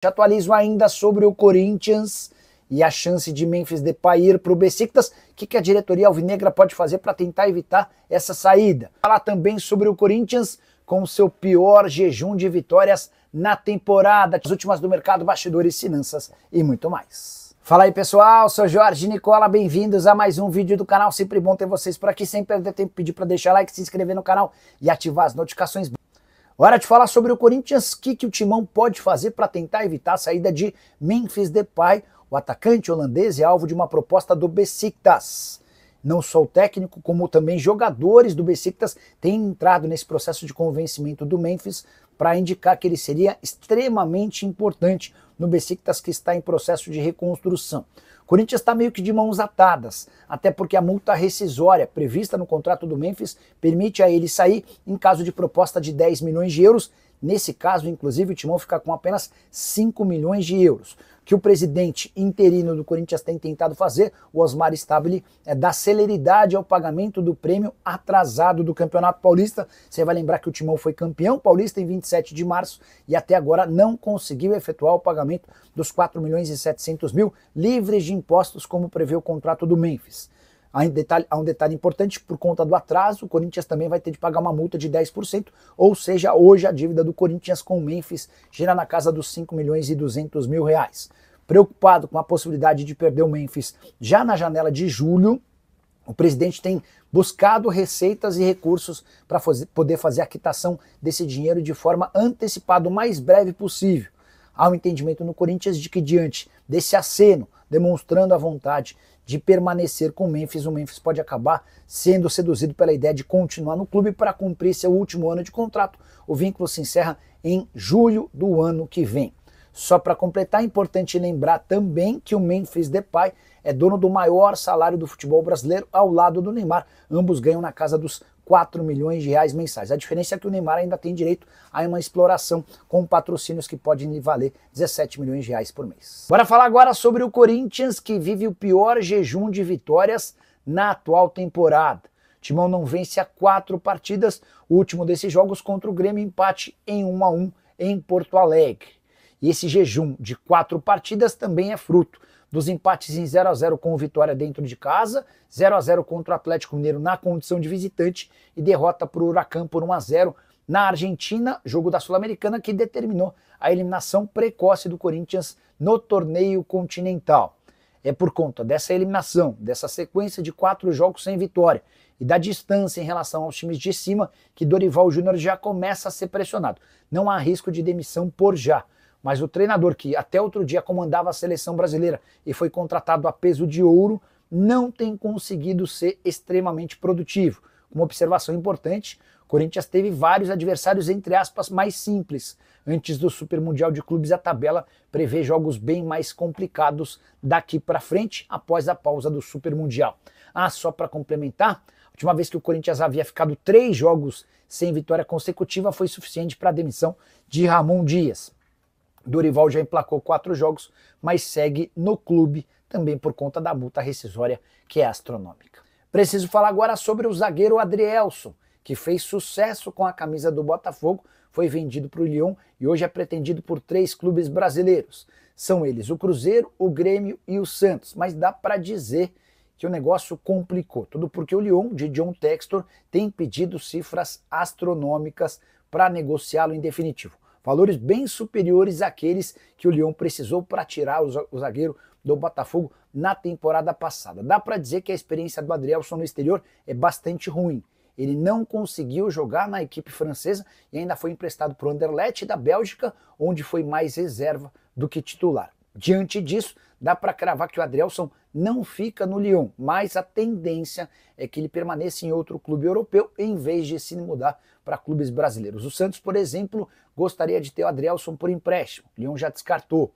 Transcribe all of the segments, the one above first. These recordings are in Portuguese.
Te atualizo ainda sobre o Corinthians e a chance de Memphis Depay ir para o Besiktas. O que a diretoria alvinegra pode fazer para tentar evitar essa saída? Falar também sobre o Corinthians com o seu pior jejum de vitórias na temporada, as últimas do mercado, bastidores, finanças e muito mais. Fala aí pessoal, sou Jorge Nicola, bem-vindos a mais um vídeo do canal. Sempre bom ter vocês por aqui, sem perder tempo, pedir para deixar like, se inscrever no canal e ativar as notificações. Hora de falar sobre o Corinthians, o que o Timão pode fazer para tentar evitar a saída de Memphis Depay. O atacante holandês é alvo de uma proposta do Besiktas. Não só o técnico, como também jogadores do Besiktas têm entrado nesse processo de convencimento do Memphis para indicar que ele seria extremamente importante no Besiktas, que está em processo de reconstrução. O Corinthians está meio que de mãos atadas, até porque a multa rescisória prevista no contrato do Memphis permite a ele sair em caso de proposta de 10 milhões de euros. Nesse caso, inclusive, o Timão fica com apenas 5 milhões de euros. O que o presidente interino do Corinthians tem tentado fazer, o Osmar Stabile, é dar celeridade ao pagamento do prêmio atrasado do Campeonato Paulista. Você vai lembrar que o Timão foi campeão paulista em 27 de março e até agora não conseguiu efetuar o pagamento dos 4 milhões e 700 mil livres de impostos, como prevê o contrato do Memphis. Há um detalhe importante: por conta do atraso, o Corinthians também vai ter de pagar uma multa de 10%, ou seja, hoje a dívida do Corinthians com o Memphis gira na casa dos 5 milhões e 200 mil reais. Preocupado com a possibilidade de perder o Memphis já na janela de julho, o presidente tem buscado receitas e recursos para poder fazer a quitação desse dinheiro de forma antecipada, o mais breve possível. Há um entendimento no Corinthians de que, diante desse aceno, demonstrando a vontade de permanecer com o Memphis pode acabar sendo seduzido pela ideia de continuar no clube para cumprir seu último ano de contrato. O vínculo se encerra em julho do ano que vem. Só para completar, é importante lembrar também que o Memphis Depay é dono do maior salário do futebol brasileiro ao lado do Neymar. Ambos ganham na casa dos 4 milhões de reais mensais. A diferença é que o Neymar ainda tem direito a uma exploração com patrocínios que podem lhe valer 17 milhões de reais por mês. Bora falar agora sobre o Corinthians, que vive o pior jejum de vitórias na atual temporada. O Timão não vence há 4 partidas, o último desses jogos contra o Grêmio, empate em 1-1 em Porto Alegre. E esse jejum de 4 partidas também é fruto dos empates em 0-0 com o Vitória dentro de casa, 0-0 contra o Atlético Mineiro na condição de visitante e derrota para o Huracan por 1-0 na Argentina, jogo da Sul-Americana que determinou a eliminação precoce do Corinthians no torneio continental. É por conta dessa eliminação, dessa sequência de 4 jogos sem vitória e da distância em relação aos times de cima que Dorival Júnior já começa a ser pressionado. Não há risco de demissão por já. Mas o treinador, que até outro dia comandava a seleção brasileira e foi contratado a peso de ouro, não tem conseguido ser extremamente produtivo. Uma observação importante: o Corinthians teve vários adversários, entre aspas, mais simples. Antes do Super Mundial de Clubes, a tabela prevê jogos bem mais complicados daqui para frente, após a pausa do Super Mundial. Só para complementar, a última vez que o Corinthians havia ficado 3 jogos sem vitória consecutiva foi suficiente para a demissão de Ramon Dias. Dorival já emplacou 4 jogos, mas segue no clube também por conta da multa rescisória, que é astronômica. Preciso falar agora sobre o zagueiro Adrielson, que fez sucesso com a camisa do Botafogo, foi vendido para o Lyon e hoje é pretendido por 3 clubes brasileiros. São eles o Cruzeiro, o Grêmio e o Santos, mas dá para dizer que o negócio complicou, tudo porque o Lyon, de John Textor, tem pedido cifras astronômicas para negociá-lo em definitivo. Valores bem superiores àqueles que o Lyon precisou para tirar o zagueiro do Botafogo na temporada passada. Dá para dizer que a experiência do Adrielson no exterior é bastante ruim. Ele não conseguiu jogar na equipe francesa e ainda foi emprestado para o Anderlecht da Bélgica, onde foi mais reserva do que titular. Diante disso, dá para cravar que o Adrielson não fica no Lyon, mas a tendência é que ele permaneça em outro clube europeu em vez de se mudar para clubes brasileiros. O Santos, por exemplo, gostaria de ter o Adrielson por empréstimo. O Lyon já descartou.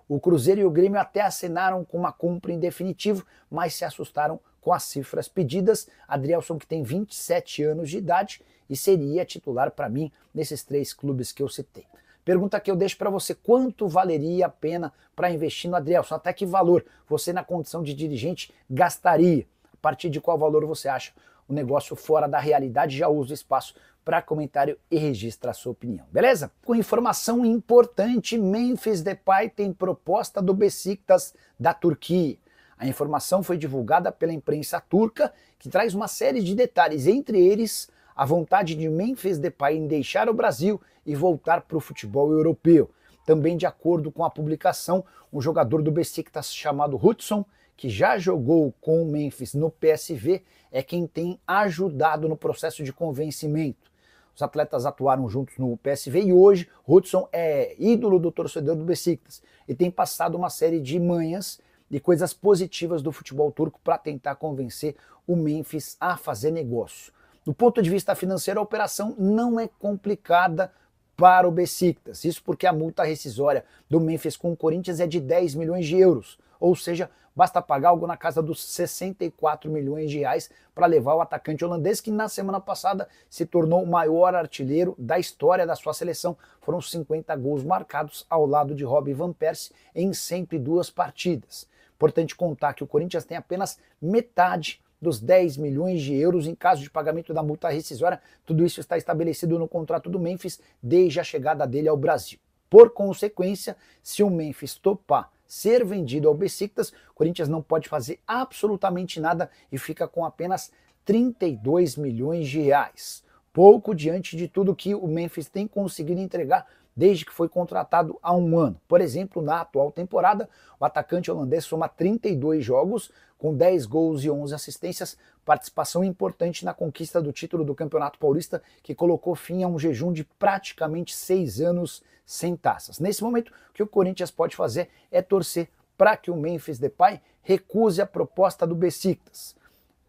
O Cruzeiro e o Grêmio até assinaram com uma compra em definitivo, mas se assustaram com as cifras pedidas. Adrielson, que tem 27 anos de idade e seria titular para mim nesses 3 clubes que eu citei. Pergunta que eu deixo para você: quanto valeria a pena para investir no Adrielson? Até que valor você, na condição de dirigente, gastaria? A partir de qual valor você acha o negócio fora da realidade? Já usa o espaço para comentário e registra a sua opinião, beleza? Com informação importante, Memphis Depay tem proposta do Beşiktaş da Turquia. A informação foi divulgada pela imprensa turca, que traz uma série de detalhes, entre eles a vontade de Memphis Depay em deixar o Brasil e voltar para o futebol europeu. Também, de acordo com a publicação, um jogador do Beşiktaş chamado Hudson, que já jogou com o Memphis no PSV, é quem tem ajudado no processo de convencimento. Os atletas atuaram juntos no PSV e hoje Hudson é ídolo do torcedor do Beşiktaş e tem passado uma série de manhas e coisas positivas do futebol turco para tentar convencer o Memphis a fazer negócio. Do ponto de vista financeiro, a operação não é complicada para o Beşiktaş. Isso porque a multa rescisória do Memphis com o Corinthians é de 10 milhões de euros, ou seja, basta pagar algo na casa dos 64 milhões de reais para levar o atacante holandês, que na semana passada se tornou o maior artilheiro da história da sua seleção. Foram 50 gols marcados ao lado de Robin van Persie em 102 partidas. Importante contar que o Corinthians tem apenas metade dos 10 milhões de euros em caso de pagamento da multa rescisória. Tudo isso está estabelecido no contrato do Memphis desde a chegada dele ao Brasil. Por consequência, se o Memphis topar ser vendido ao Beşiktaş, o Corinthians não pode fazer absolutamente nada e fica com apenas 32 milhões de reais. Pouco diante de tudo que o Memphis tem conseguido entregar desde que foi contratado há um ano. Por exemplo, na atual temporada, o atacante holandês soma 32 jogos, com 10 gols e 11 assistências, participação importante na conquista do título do Campeonato Paulista, que colocou fim a um jejum de praticamente 6 anos sem taças. Nesse momento, o que o Corinthians pode fazer é torcer para que o Memphis Depay recuse a proposta do Beşiktaş.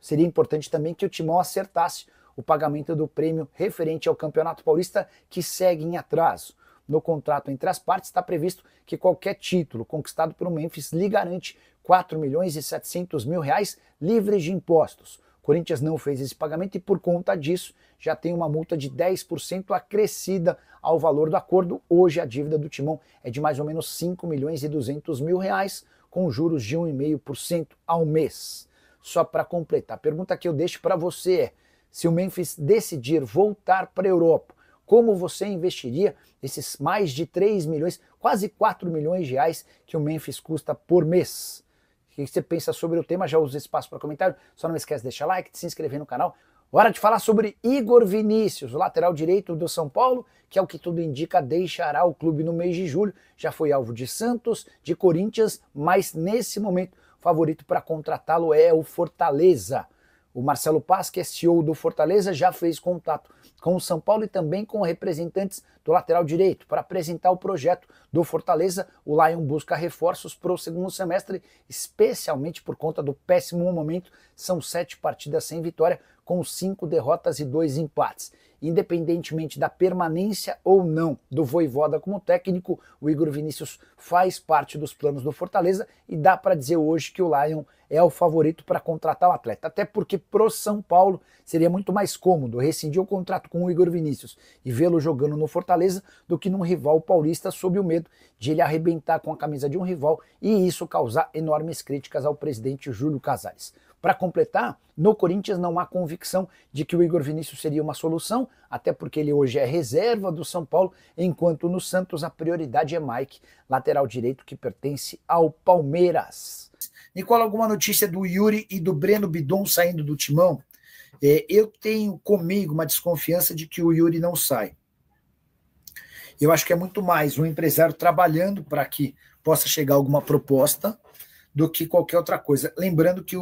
Seria importante também que o Timão acertasse o pagamento do prêmio referente ao Campeonato Paulista, que segue em atraso. No contrato entre as partes está previsto que qualquer título conquistado pelo Memphis lhe garante 4 milhões e 700 mil reais livres de impostos. O Corinthians não fez esse pagamento e, por conta disso, já tem uma multa de 10% acrescida ao valor do acordo. Hoje a dívida do Timão é de mais ou menos 5 milhões e 200 mil reais, com juros de 1,5% ao mês. Só para completar, a pergunta que eu deixo para você é: se o Memphis decidir voltar para a Europa, como você investiria esses mais de 3 milhões, quase 4 milhões de reais que o Memphis custa por mês? O que você pensa sobre o tema? Já usa espaço para comentário. Só não esquece de deixar like, de se inscrever no canal. Hora de falar sobre Igor Vinícius, o lateral direito do São Paulo, que, ao que tudo indica, deixará o clube no mês de julho. Já foi alvo de Santos, de Corinthians, mas nesse momento o favorito para contratá-lo é o Fortaleza. O Marcelo Paz, que é CEO do Fortaleza, já fez contato com o São Paulo e também com representantes do lateral direito para apresentar o projeto do Fortaleza. O Lion busca reforços para o segundo semestre, especialmente por conta do péssimo momento. São 7 partidas sem vitória, com 5 derrotas e 2 empates. Independentemente da permanência ou não do Vojvoda como técnico, o Igor Vinícius faz parte dos planos do Fortaleza e dá para dizer hoje que o Lion é o favorito para contratar o atleta. Até porque pro São Paulo seria muito mais cômodo rescindir o contrato com o Igor Vinícius e vê-lo jogando no Fortaleza do que num rival paulista, sob o medo de ele arrebentar com a camisa de um rival e isso causar enormes críticas ao presidente Júlio Casares. Para completar, no Corinthians não há convicção de que o Igor Vinícius seria uma solução, até porque ele hoje é reserva do São Paulo, enquanto no Santos a prioridade é Mike, lateral direito que pertence ao Palmeiras. Nicola, alguma notícia do Yuri e do Breno Bidon saindo do Timão? Eu tenho comigo uma desconfiança de que o Yuri não sai. Eu acho que é muito mais um empresário trabalhando para que possa chegar alguma proposta do que qualquer outra coisa. Lembrando que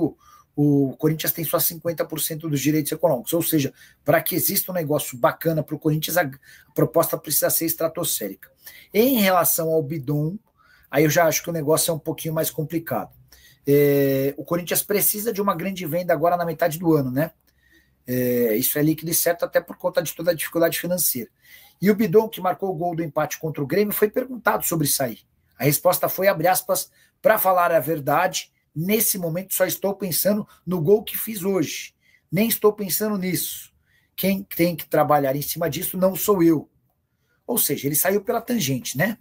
o Corinthians tem só 50% dos direitos econômicos, ou seja, para que exista um negócio bacana para o Corinthians, a proposta precisa ser estratosférica. Em relação ao Bidon, aí eu já acho que o negócio é um pouquinho mais complicado. O Corinthians precisa de uma grande venda agora na metade do ano, né? Isso é líquido e certo, até por conta de toda a dificuldade financeira. E o Bidon, que marcou o gol do empate contra o Grêmio, foi perguntado sobre sair. A resposta foi, abre aspas, para falar a verdade, nesse momento só estou pensando no gol que fiz hoje. Nem estou pensando nisso. Quem tem que trabalhar em cima disso não sou eu. Ou seja, ele saiu pela tangente, né?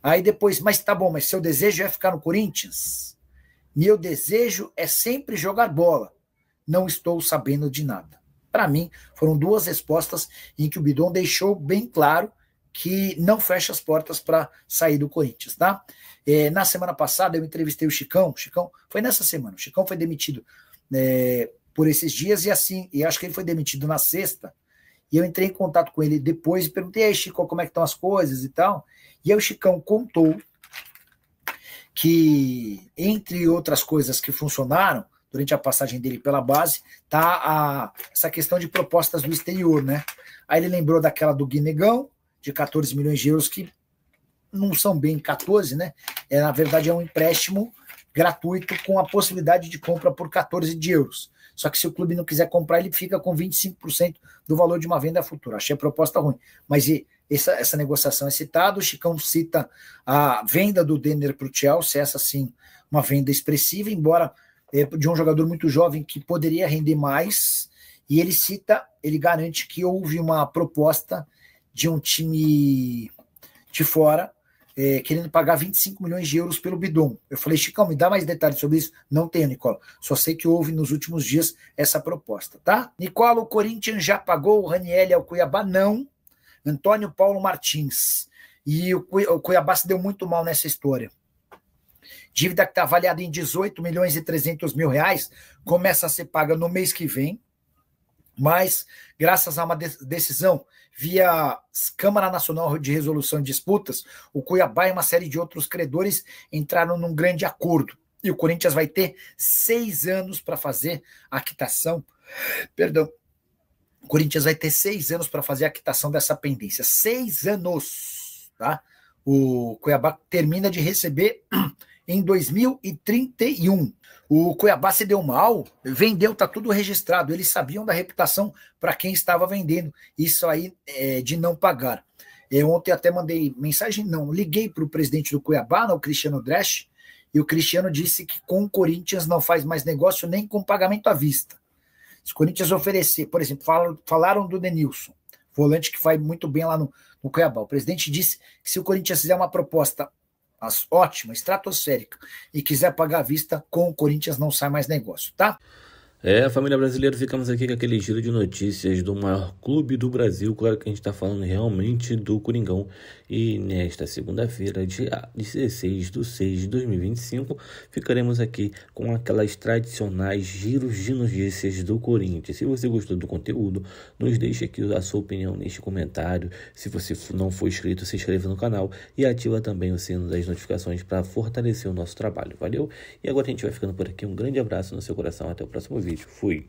Aí depois, mas tá bom, mas seu desejo é ficar no Corinthians? Meu desejo é sempre jogar bola. Não estou sabendo de nada. para mim, foram duas respostas em que o Bidon deixou bem claro que não fecha as portas para sair do Corinthians, tá? Na semana passada eu entrevistei o Chicão, foi nessa semana, o Chicão foi demitido por esses dias e acho que ele foi demitido na sexta, e eu entrei em contato com ele depois e perguntei, aí Chico, como é que estão as coisas e tal, e aí o Chicão contou que, entre outras coisas que funcionaram durante a passagem dele pela base, tá essa questão de propostas do exterior, né? Aí ele lembrou daquela do Guinegão, de 14 milhões de euros, que não são bem 14, né? Na verdade é um empréstimo gratuito com a possibilidade de compra por 14 de euros. Só que se o clube não quiser comprar, ele fica com 25% do valor de uma venda futura. Achei a proposta ruim. Mas essa negociação é citada, o Chicão cita a venda do Denner para o Chelsea, essa sim, uma venda expressiva, embora de um jogador muito jovem que poderia render mais, e ele garante que houve uma proposta de um time de fora, querendo pagar 25 milhões de euros pelo Bidon. Eu falei, Chicão, me dá mais detalhes sobre isso? Não tenho, Nicola. Só sei que houve nos últimos dias essa proposta, tá? Nicola, o Corinthians já pagou o Ranieri ao Cuiabá? Não. Antônio Paulo Martins. E o Cuiabá se deu muito mal nessa história. Dívida que está avaliada em 18 milhões e 300 mil reais, começa a ser paga no mês que vem, mas graças a uma decisão via Câmara Nacional de Resolução de Disputas, o Cuiabá e uma série de outros credores entraram num grande acordo. E o Corinthians vai ter 6 anos para fazer a quitação. Perdão. O Corinthians vai ter 6 anos para fazer a quitação dessa pendência. 6 anos. Tá? O Cuiabá termina de receber em 2031. O Cuiabá se deu mal, vendeu, tá tudo registrado. Eles sabiam da reputação para quem estava vendendo. Isso aí de não pagar. Ontem até mandei mensagem, liguei para o presidente do Cuiabá, o Cristiano Dresch, e o Cristiano disse que com o Corinthians não faz mais negócio nem com pagamento à vista. Se o Corinthians oferecer, por exemplo, falaram do Denilson, volante que vai muito bem lá no Cuiabá. O presidente disse que se o Corinthians fizer uma proposta ótima, estratosférica, e quiser pagar à vista, com o Corinthians não sai mais negócio, tá? Família brasileira, ficamos aqui com aquele giro de notícias do maior clube do Brasil. Claro que a gente está falando realmente do Coringão. E nesta segunda-feira, dia 16/6/2025, ficaremos aqui com aquelas tradicionais giros de notícias do Corinthians. Se você gostou do conteúdo, nos deixe aqui a sua opinião neste comentário. Se você não for inscrito, se inscreva no canal e ativa também o sino das notificações para fortalecer o nosso trabalho. Valeu? E agora a gente vai ficando por aqui. Um grande abraço no seu coração. Até o próximo vídeo. Fui!